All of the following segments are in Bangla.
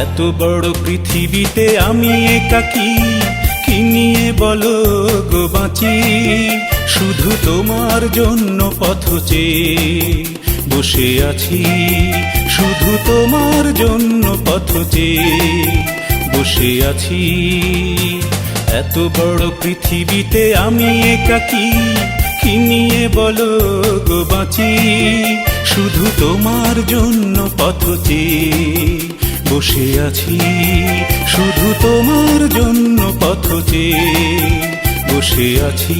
এত বড় পৃথিবীতে আমি একাকী, কি নিয়ে বলো গো বাঁচি? শুধু তোমার জন্য পথ চেয়ে বসে আছি, শুধু তোমার জন্য পথ চেয়ে বসে আছি। এত বড় পৃথিবীতে আমি একাকী, কি নিয়ে বলো গো বাঁচি? শুধু তোমার জন্য পথ চেয়ে বসে আছি, শুধু তোমার জন্য পথ চেয়ে বসে আছি।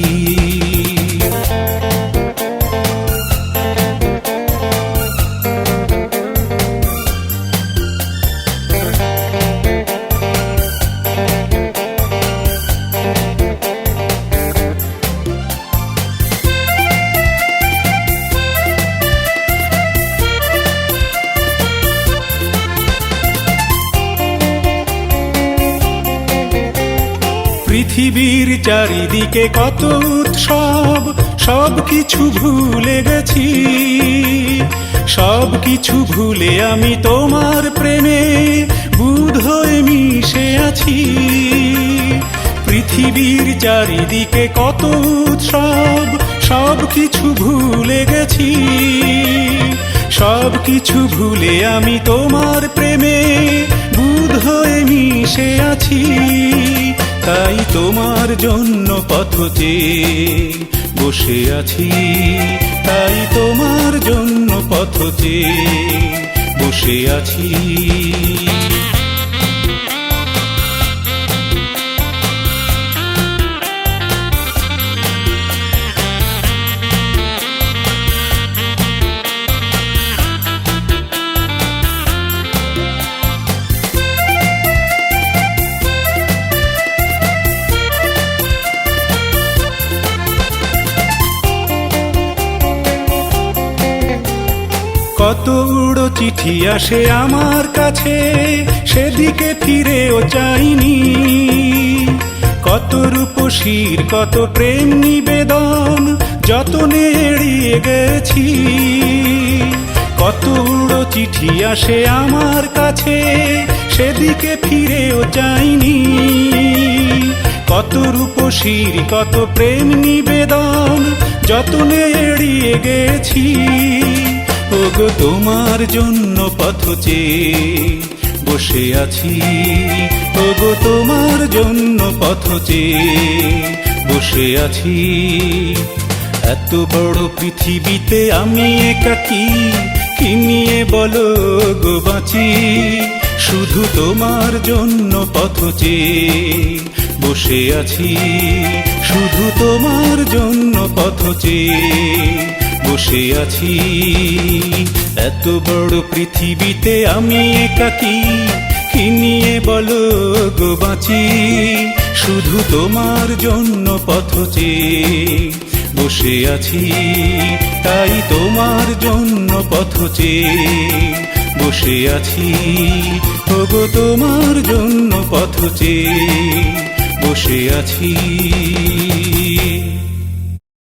পৃথিবীর চারিদিকে কত উৎসব, সব কিছু ভুলে গেছি, সব কিছু ভুলে আমি তোমার প্রেমে বুঁদ হয়ে মিশে আছি। পৃথিবীর চারিদিকে কত উৎসব, সব কিছু ভুলে গেছি, সব কিছু ভুলে আমি তোমার প্রেমে বুঁদ হয়ে মিশে আছি। তাই তোমার জন্য পথ চেয়ে বসে আছি, তাই তোমার জন্য পথ চেয়ে বসে আছি। কত উড়ো চিঠি আসে আমার কাছে, সেদিকে ফিরেও চাইনি। কত রূপসীর কত প্রেম নিবেদন যতনে এড়িয়ে গেছি। কত উড়ো চিঠি আসে আমার কাছে, সেদিকে ফিরেও চাইনি। কত রূপসীর কত প্রেম নিবেদন যতনে এড়িয়ে গেছি। ওগো তোমার জন্য পথ চেয়ে বসে আছি, ওগো তোমার জন্য পথ চেয়ে বসে আছি। এত বড় পৃথিবীতে আমি একাকী, কি নিয়ে বলো গো বাঁচি? শুধু তোমার জন্য পথ চেয়ে বসে আছি, শুধু তোমার জন্য পথ চেয়ে বসে আছি। এত বড় পৃথিবীতে আমি একাকী, কি নিয়ে বলো গো বাঁচি? শুধু তোমার জন্য পথ চেয়ে বসে আছি, তাই তোমার জন্য পথ চেয়ে বসে আছি। ওগো তোমার জন্য পথ চেয়ে বসে আছি।